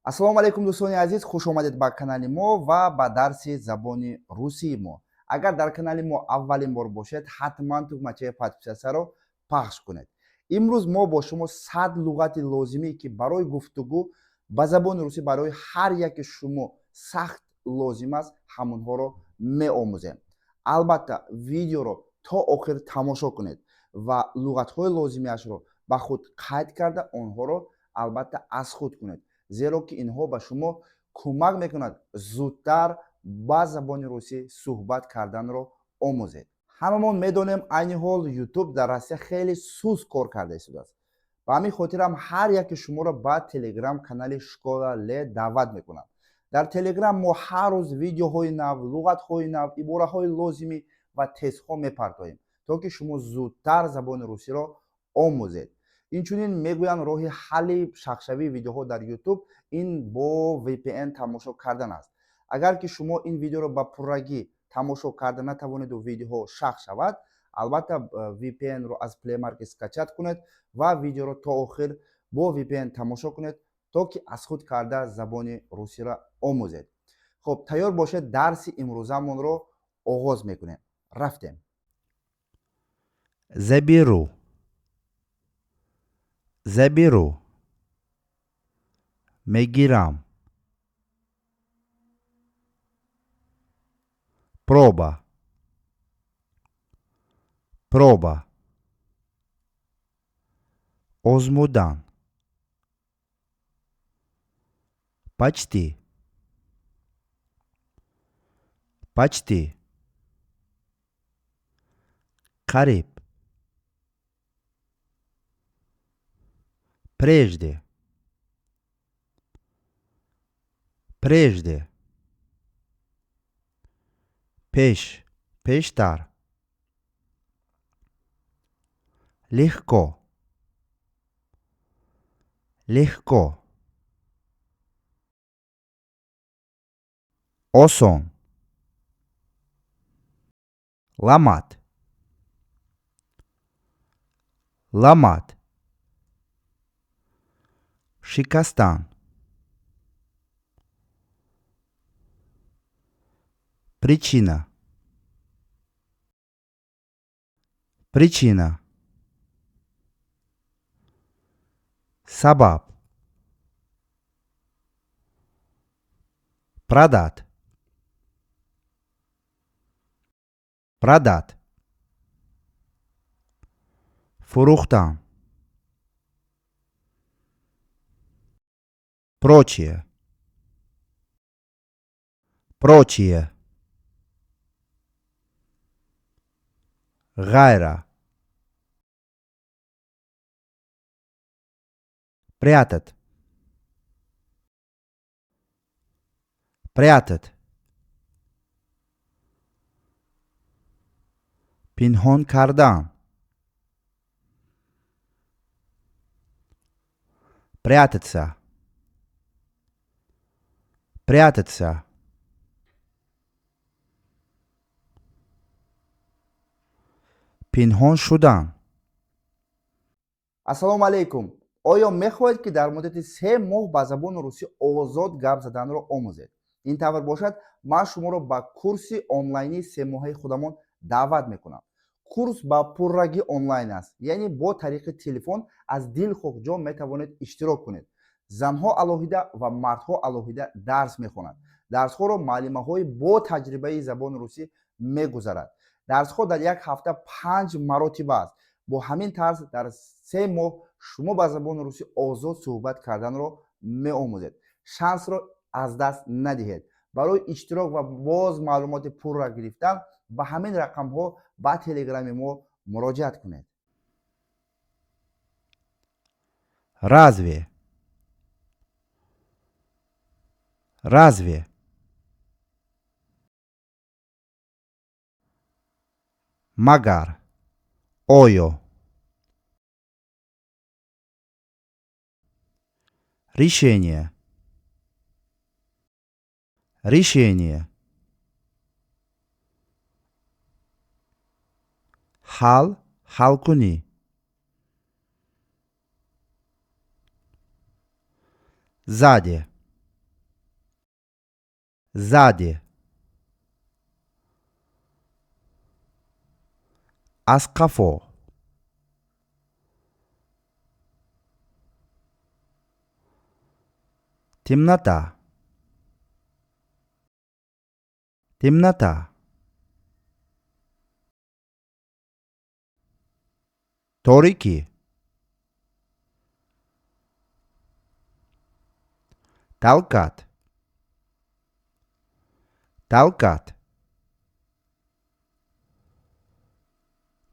ассалому алайкум дӯстони азиз, хуш омадед ба канали мо ва ба дарси забони русии мо. Агар дар канали мо аввалин бор бошед, ҳатман тугмачаи подписатсияро пахш кунед. имрӯз мо бо шумо 100 луғати лозимӣ ки барои гуфтугӯ ба забони русӣ барои ҳар яке шумо сахт лозим аст, ҳамонҳоро меомӯзем. албатта видеоро то охир тамошо кунед ва луғатҳои лозимиашро ба худ қайд карда онҳоро албатта аз худ кунед, зеро ки инҳо ба шумо кӯмак мекунад зудтар ба забони русӣ суҳбат карданро омӯзед. ҳамамон медонем айни ҳол ютуб дар Россия хеле суст кор карда истодааст. Ба ҳамин хотирам ҳар яке шуморо ба телеграм канали Школа Ле даъват мекунам. дар телеграм мо ҳар рӯз видеоҳои нав, луғатҳои нав, ибораҳои лозимӣ ва тестҳо мепартоем, то ки шумо зудтар забони русиро омӯзед. инчунин мегӯям роҳи ҳалли шахшавии видеоҳо дар ютуб ин бо VPN тамошо кардан аст. агар ки шумо ин видеоро ба пуррагӣ тамошо карда натавонеду видеоҳо шахс шавад, албатта VPN-ро аз Play Market скачат кунед ва видеоро то охир бо VPN тамошо кунед, то ки аз худ карда забони русиро омӯзед. хуб, тайёр бошед, дарси имрӯзамонро оғоз мекунем. рафтем. Заберу. Заберу. Мегирам. Проба. Проба. Озмудан. Почти. Почти. Кариб. Прежде. Прежде. Пеш. Пештар. Легко. Легко. Осон. Ломат. Ломат. Шикастан. Причина. Причина. Сабаб. Продат. Продат. Фурухтан. Прочее. Прочее. Гайра. Прятать. Прятать. Пинҳон кардан. Прятаться. Прятаться. Пинҳон шудан. ассалому алайкум. оё мехоҳед ки дар муддати 3 моҳ ба забони русӣ озод гап заданро омӯзед? ин тавр бошад, ман шуморо ба курси онлайнии 3 моҳаи худамон даъват мекунам. курс ба пуррагӣ онлайн аст, яъне бо тариқи телефон аз дилхоҳ метавонед иштирок кунед. занҳо алоҳида ва мардҳо алоҳида дарс мехонанд. дарсҳоро маълимаҳои бо таҷрибаи забони русӣ мегузарад. дарсҳо дар як ҳафта 5 маротиба аст. бо ҳамин тарз дар 3 моҳ шумо ба забони русӣ озод суҳбат карданро меомӯзед. шансро аз даст надиҳед. барои иштирок ва боз маълумоти пурра гирифтан ба ҳамин рақамҳо ба телеграми мо муроҷиат кунед. Разве? Разве? Магар. Оё. Решение. Решение. Ҳал. ҳал кунӣ. Сзади. сзади, аскафо, темнота, темнота, торики, толкат, толкат,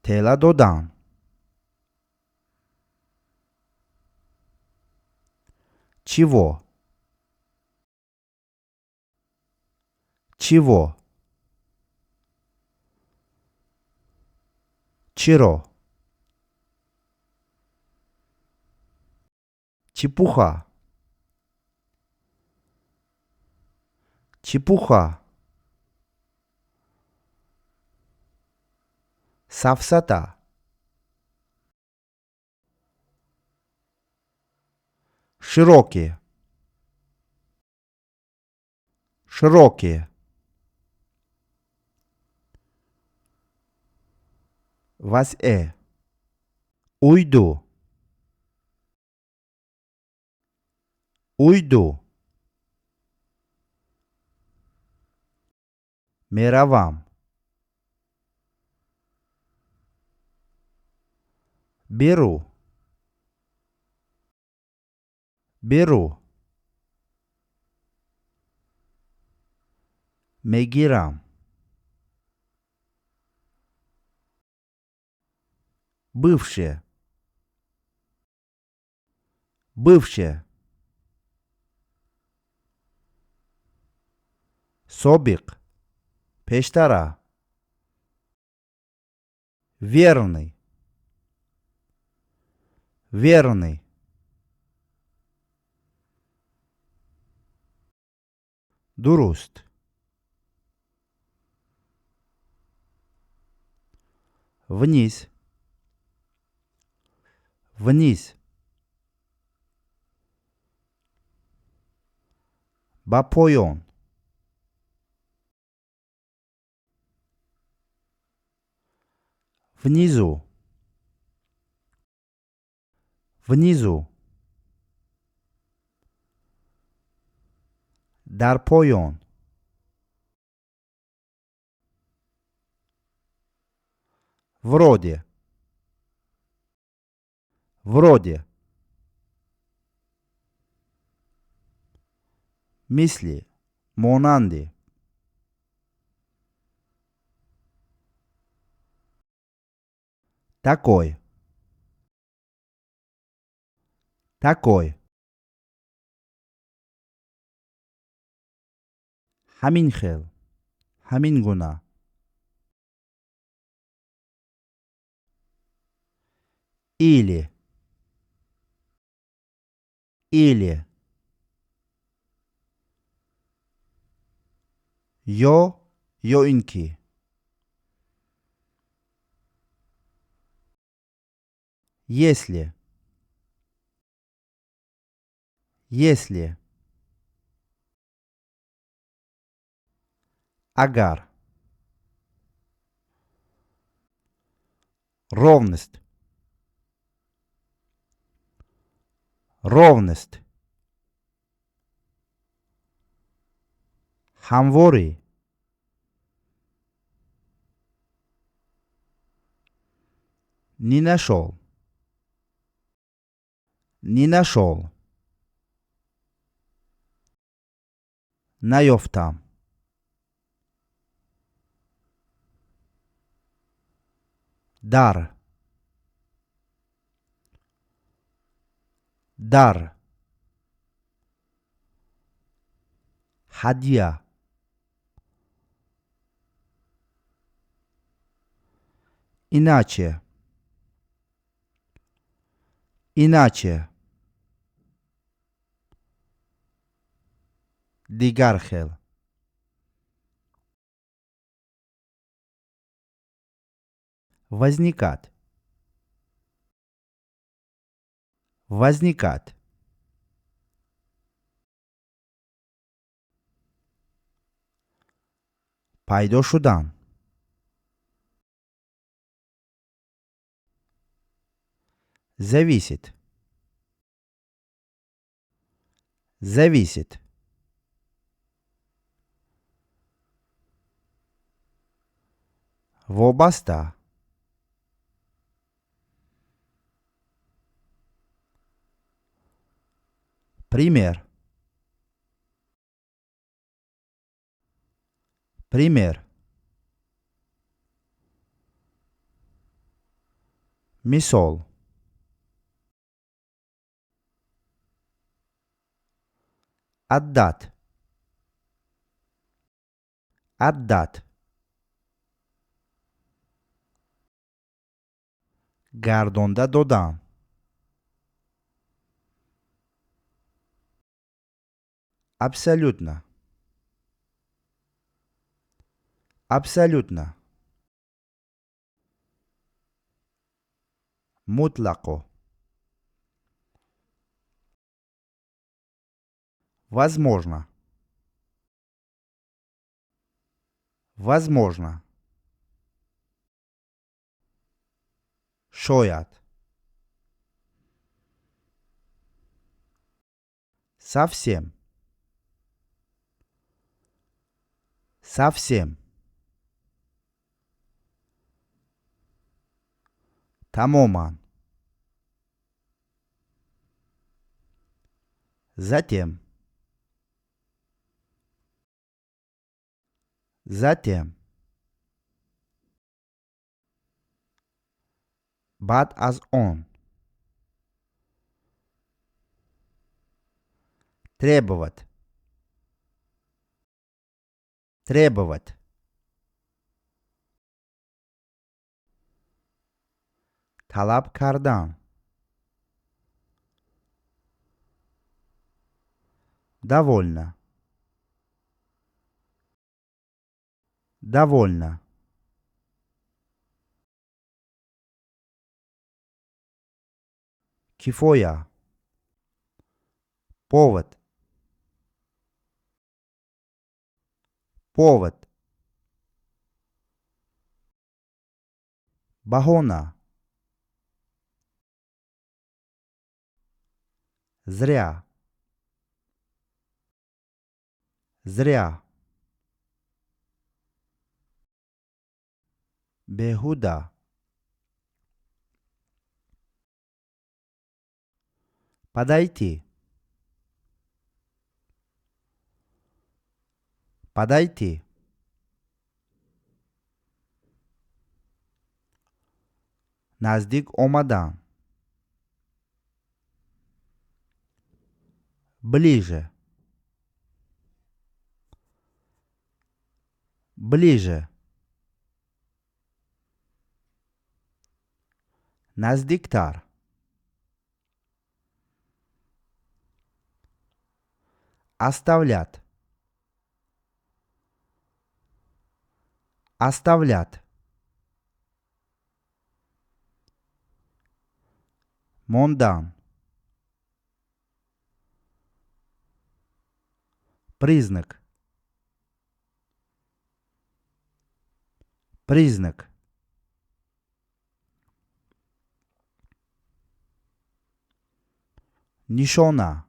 тела додан, чего, чего, чиро, чепуха, чепуха, сафсата, широкие, широкие, васьэ, уйду, уйду, мировам, беру, беру, мегирам, бывшее, бывшее, собик, пештара, верный, верный, дуруст, вниз, вниз, бапойон, внизу, внизу, дарпойон, вроде, вроде, мысли, монанди, такой, такой, همین خل همین گونه или или ё инки если если агар ровность ровность хамвори не нашел не нашел наёфтам дар дар хадия иначе иначе дигар хел возникать возникать пайдо шудан. Зависит. Зависит. Вобаста. Пример. Пример. Мисол. Отдать. Отдать. гардонда додан. Абсолютно. Абсолютно. Мутлако. Возможно. Возможно. Шоят. Совсем. Совсем. Тамоман. Затем. Затем. Бад аз он. Требовать. Требовать. талаб кардан. Довольно. Довольно. Кифоя. Повод. Повод. Бахона. Зря. Зря. Бехуда. Подойти. Подойти. наздик омадан. Ближе. Ближе. наздиктар. Оставлять. Оставлять. Мондан. Признак. Признак. Нишона.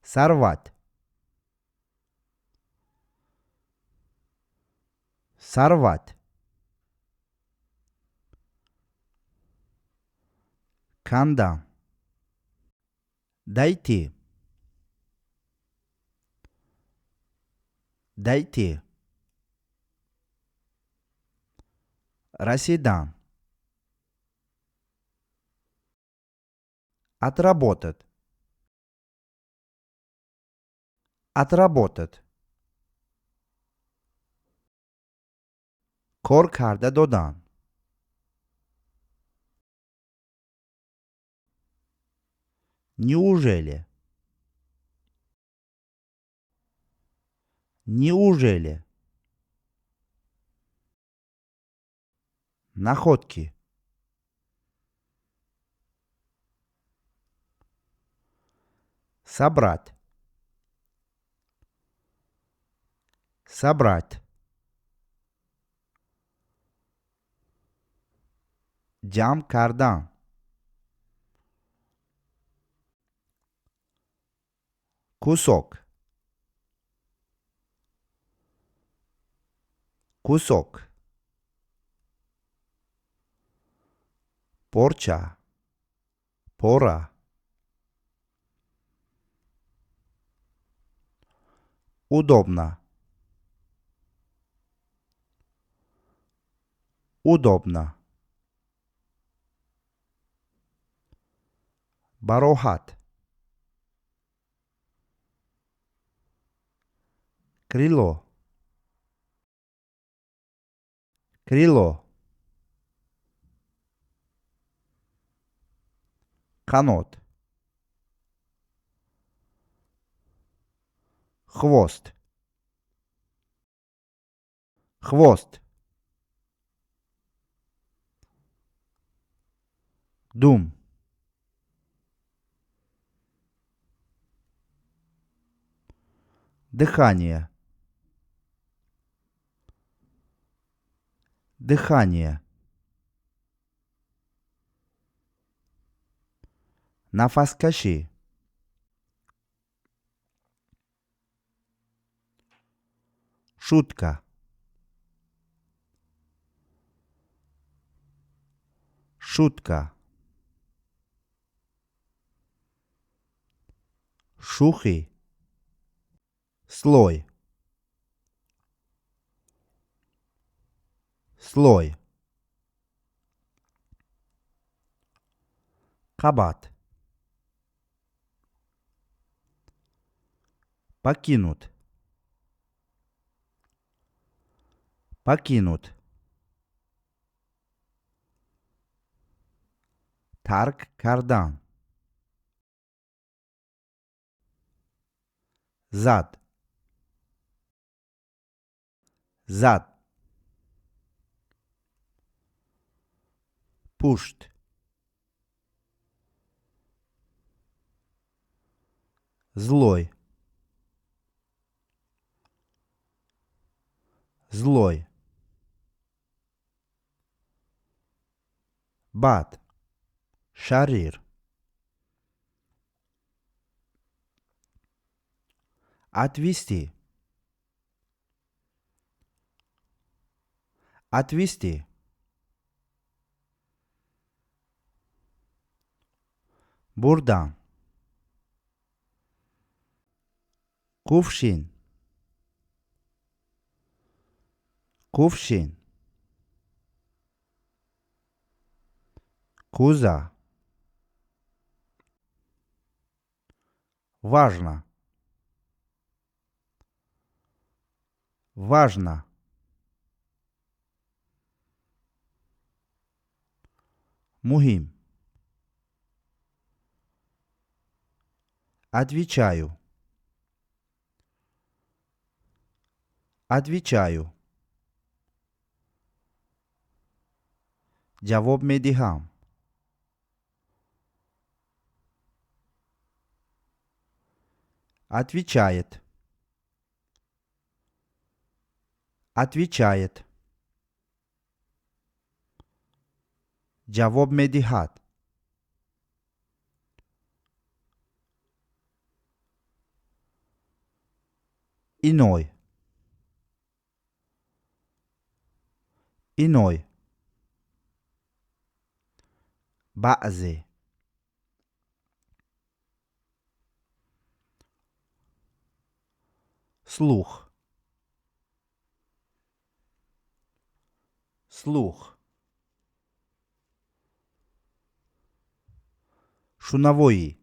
Сорвать. Сорвать. Кандан. Дойти. Дойти. Расидан. Отработать. Отработать. کار کرده دادن. Неужели? Неужели? Находки. Собрать. собрать, جمع کردن، кусок, кусок, порча, пора, удобно, удобно, барохат, крыло, крыло, канот, хвост, хвост, дум, дыхание, дыхание, نفس کشی، шутка, шутка, шухи, слой, слой, кабат, покинут, покинут, ترک کردن زد زد پشت злой злой бад шарир отвести отвести бурдан кувшин кувшин куза важно важно мухим отвечаю отвечаю جواب میدهم отвечает отвечает جواب میدهد иной иной بعضی слух слух шунавои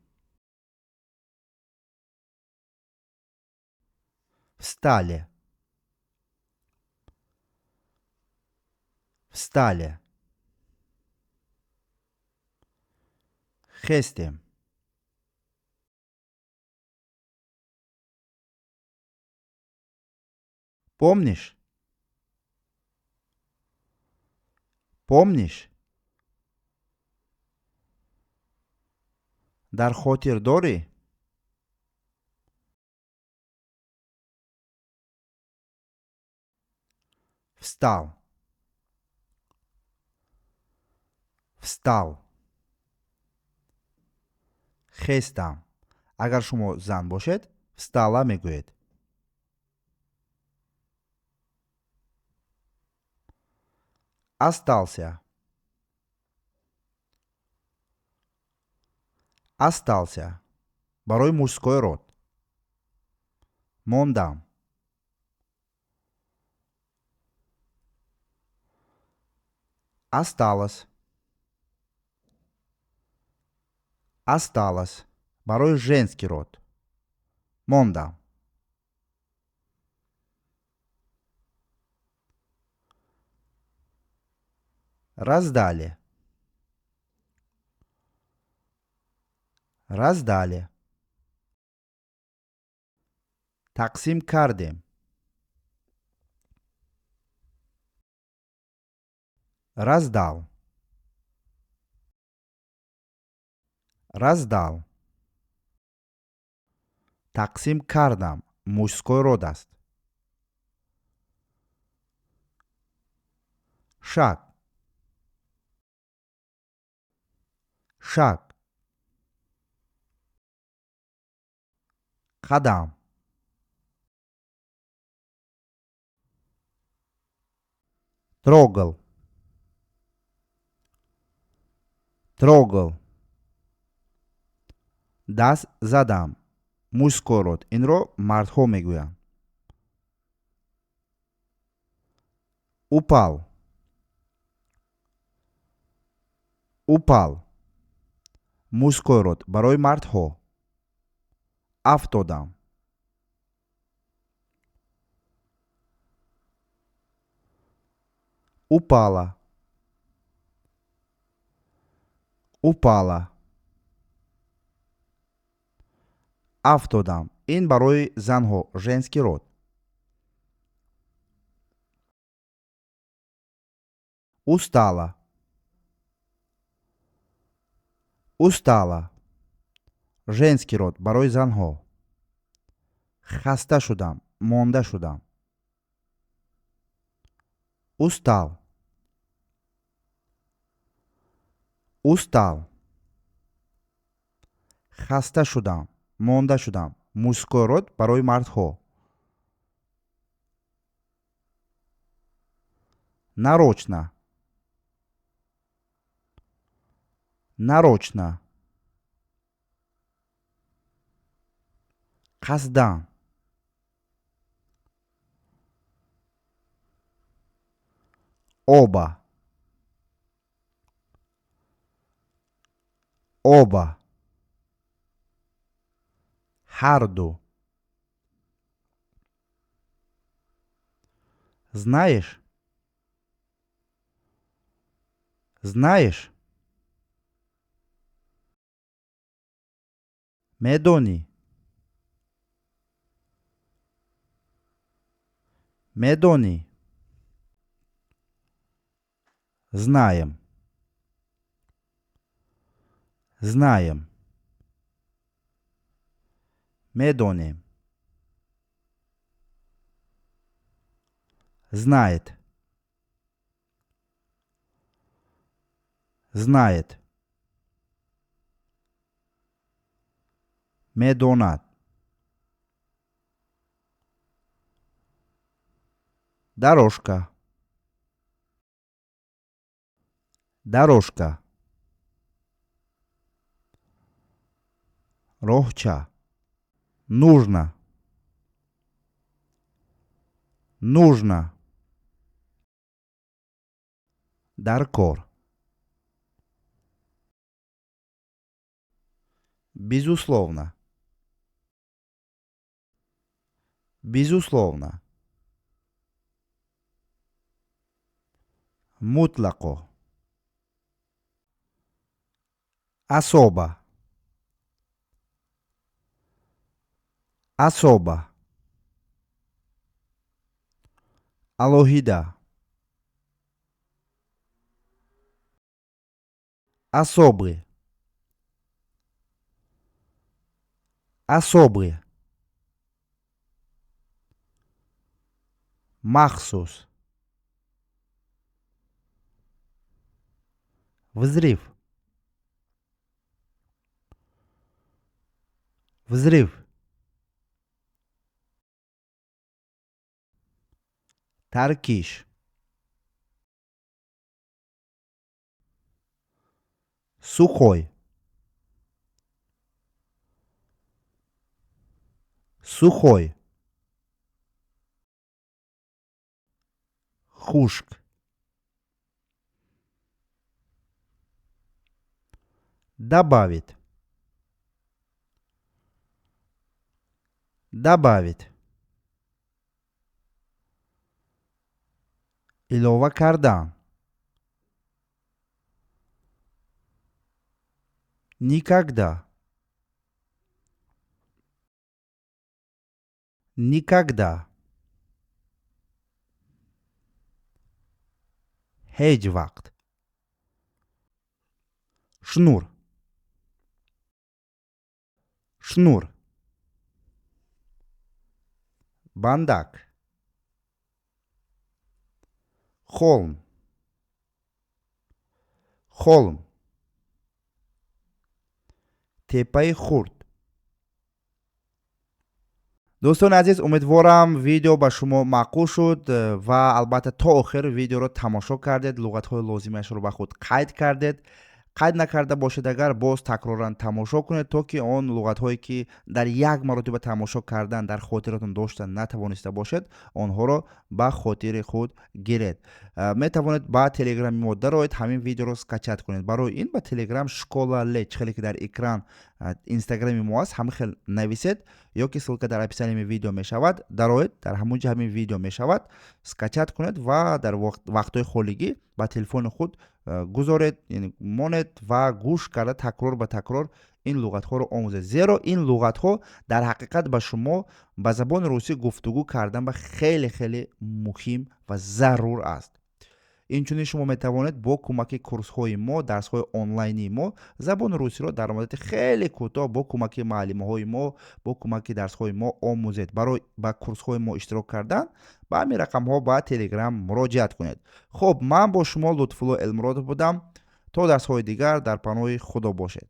встали встали хестем помнишь помнишь дар хотир дорӣ встал. встал. хестам. агар шумо зан бошед, встала мегӯед. остался. остался. барои мужской род. мондам. осталось. осталось. барои женский род. мондам. раздали. раздали. тақсим кардем. раздал. раздал. тақсим кардам мужской род аст. шаг. шаг. қадам. трогал. трогал. даст задам мужской род. инро мардҳо мегӯянд. упал. упал. мужской род барои мардҳо. афтодам. упала. упала. афтодам. ин барои занҳо, женский род. устала. устала. женский род барои занҳо. хаста шудам, монда шудам. устал. устал. хаста шудам, монда шудам. мужской род барои мардҳо. нарочно. нарочно. қасдан. оба. оба. ҳар ду. знаешь. знаешь. медонӣ. медонӣ. знаем. знаем. медонем. знает. знает. медонад. дорожка. дорожка. роҳча. нужно. нужно. дар кор. безусловно. безусловно. мутлақо. особо. особо. алоҳида. особый. особый. махсус. взрыв, взрыв, таркиш, сухой, сухой, хушк, добавить, добавить, илова кардан, никогда, никогда, هیچ وقت, шнур, шнур, бандак, холм, холм, тепаи хурд. дӯстони азиз, умедворам видео ба шумо маъқул шуд ва албатта то охир видеоро тамошо кардед, луғатҳои лозимаашро ба худ қайд кардед. қайд накарда бошед агар, боз такроран тамошо кунед, то ки он луғатҳое ки дар як маротиба тамошо кардан дар хотиротон доштан натавониста бошед, онҳоро ба хотири худ гиред. Метавонед ба телеграми мо дароед, ҳамин видеоро скачат кунед. Барои ин ба телеграм школа леч, хеле ки дар экран инстаграми мо аст, ҳамин хел нависед, ё ки ссилка дар описаниями видео мешавад, дароед, дар ҳамон ҷо ҳамин видео мешавад, скачат кунед ва дар вақтҳои холигӣ ба телефони худ гузоред, яъне монед ва гӯш карда такрор ба такрор ин луғатҳоро омӯзед. Зеро ин луғатҳо дар ҳақиқат ба шумо ба забони русӣ гуфтугӯ кардан ба хеле муҳим ва зарур аст. Инчунин шумо метавонед бо кӯмаки курсҳои мо, дарсҳои онлайни мо забони русиро дар муддати хеле кӯтоҳ бо кӯмаки муаллимаҳои мо, бо кӯмаки дарсҳои мо омӯзед. Барои ба курсҳои мо иштирок кардан ба ҳамин рақамҳо ба телеграм муроҷиат кунед. Хуб, ман бо шумо Лутфулло Элмуродов будам. То дарсҳои дигар дар паноҳи Худо бошед.